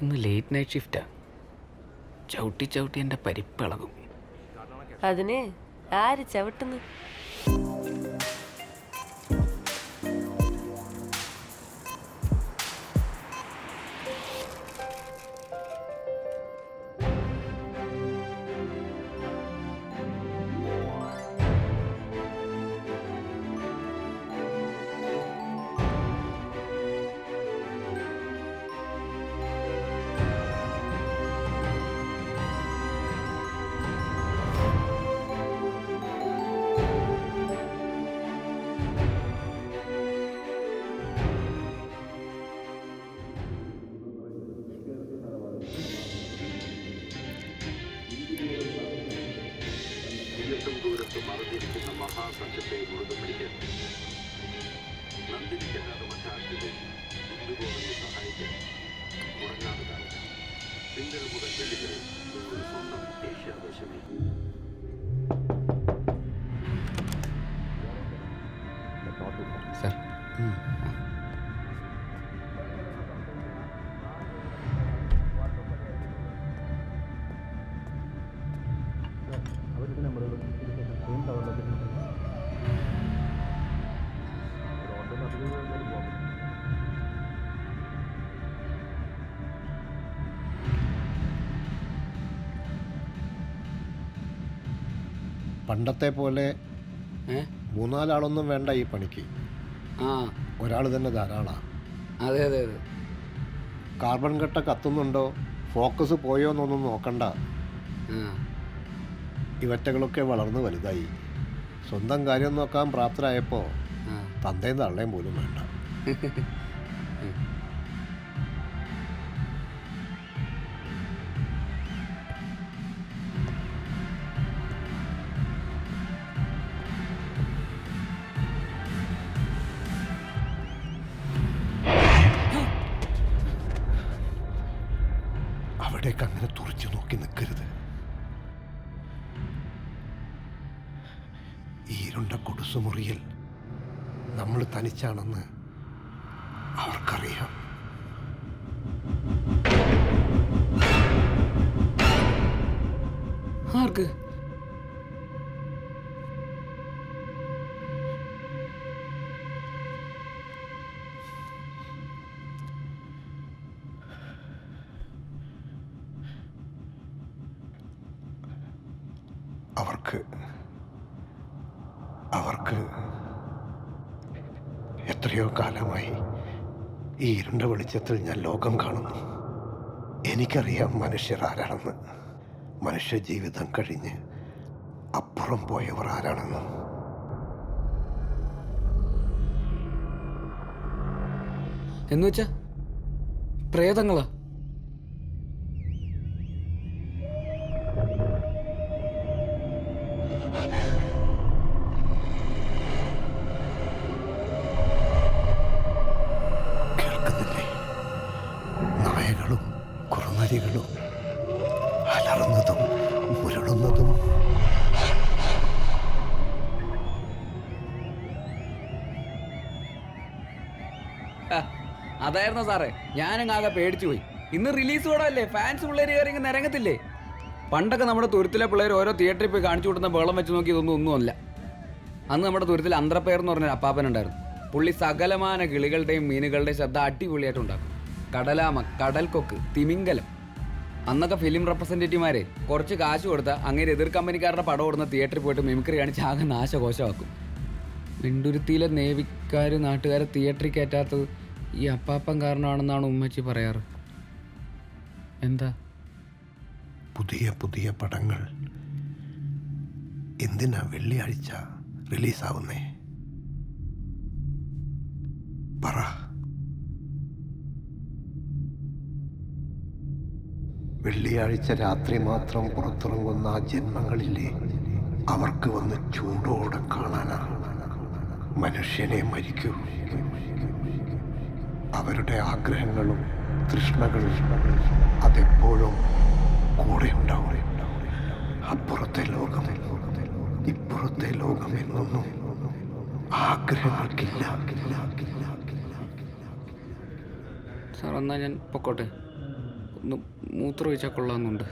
ഇന്ന് late night ഷിഫ്റ്റാ. ചവിട്ടി ചവിട്ടി എൻ്റെ പരിപ്പിളകും. അതിന് ആര് ചവിട്ടുന്നു? മറഞ്ഞിരിക്കുന്ന മഹാസംഘത്തെ മുറുകെ പിടിക്കാൻ നന്ദിരിക്കാതെ മറ്റാർക്കിനെ ഇതുപോലെ സഹായിക്കാൻ മുടങ്ങാതെ കാലം തിങ്കൾ മുതൽ വെള്ളികൾ നിങ്ങളുടെ സ്വന്തം ഏഷ്യാദശമി. സാർ, പണ്ടത്തെ പോലെ മൂന്നാലാളൊന്നും വേണ്ട ഈ പണിക്ക്. ആ ഒരാൾ തന്നെ ധാരാളമാണ്. അതെ അതെ അതെ. കാർബൺ കട്ട കത്തുന്നുണ്ടോ, ഫോക്കസ് പോയോ എന്നൊന്നും നോക്കണ്ട. ഇവറ്റകളൊക്കെ വളർന്ന് വലുതായി സ്വന്തം കാര്യം നോക്കാൻ പ്രാപ്തരായപ്പോൾ തന്തയും തള്ളയും പോലും വേണ്ട. അവിടേക്ക് അങ്ങനെ തുറച്ചു നോക്കി നിൽക്കരുത്. ഈ ഇരുണ്ട കുടുസുമുറിയിൽ നമ്മൾ തനിച്ചാണെന്ന് അവർക്കറിയാം. ആർക്ക്? അവർക്ക് എത്രയോ കാലമായി ഈ ഇരുണ്ട വെളിച്ചത്തിൽ ഞാൻ ലോകം കാണുന്നു. എനിക്കറിയാം മനുഷ്യർ ആരാണെന്ന്, മനുഷ്യ ജീവിതം കഴിഞ്ഞ് അപ്പുറം പോയവർ ആരാണെന്ന്. എന്നുവെച്ചാ പ്രേതങ്ങളാ? നായകളും കുറുനരികളും അലറുന്നതും മുരളുന്നതും. അതായിരുന്നോ സാറേ? ഞാനങ്ങാകെ പേടിച്ചു പോയി. ഇന്ന് റിലീസ് കൂടല്ലേ, ഫാൻസ് പിള്ളേർ കയറി ഇങ്ങനെ ഇറങ്ങത്തില്ലേ? പണ്ടൊക്കെ നമ്മുടെ തുരുത്തിലെ പിള്ളേർ ഓരോ തിയേറ്ററിൽ പോയി കാണിച്ചു കൊടുക്കുന്ന ബഹളം വെച്ച് നോക്കി ഇതൊന്നും ഒന്നുമല്ല. അന്ന് നമ്മുടെ തുരുത്തിൽ അന്ത്രപ്പേർ എന്ന് പറഞ്ഞൊരു അപ്പാപ്പനുണ്ടായിരുന്നു. പുള്ളി സകലമാന കിളികളുടെയും മീനുകളുടെയും ശബ്ദം അടിപൊളിയായിട്ടുണ്ടാക്കും. കടലാമ, കടൽക്കൊക്ക്, തിമിംഗലം. അന്നൊക്കെ ഫിലിം റെപ്രസെൻറ്റേറ്റീവ്മാരെ കുറച്ച് കാശ് കൊടുത്താൽ അങ്ങനെ എതിർ കമ്പനിക്കാരുടെ പടം ഓടുന്ന തിയേറ്ററിൽ പോയിട്ട് മിമിക്രി കാണിച്ച് ആകെ നാശകോശമാക്കും. വെണ്ടുരുത്തിയിലെ നേവിക്കാർ നാട്ടുകാരെ തിയേറ്ററിൽ കയറ്റാത്തത് ഈ അപ്പാപ്പൻ കാരണമാണെന്നാണ് ഉമ്മച്ചി പറയാറ്. എന്താ? പുതിയ പുതിയ പടങ്ങൾ എന്തിനാ വെള്ളിയാഴ്ച റിലീസാവുന്നേ? പറ. വെള്ളിയാഴ്ച രാത്രി മാത്രം പുറത്തിറങ്ങുന്ന ആ ജന്മങ്ങളില്ലേ, അവർക്ക് വന്ന് ചൂടോടെ കാണാനാ. മനുഷ്യനെ മരിക്കൂ. അവരുടെ ആഗ്രഹങ്ങളും തൃഷ്ണകളും അതെപ്പോഴും കൂടെ ഉണ്ടാവും. അപ്പുറത്തെ ലോകം, ഇപ്പുറത്തെ ലോകം എന്നൊന്നും ആഗ്രഹങ്ങൾക്കില്ല. സാർ, എന്നാൽ ഞാൻ പൊക്കോട്ടെ. ഒന്ന് മൂത്രം ഒഴിച്ചാൽ കൊള്ളാമെന്നുണ്ട്.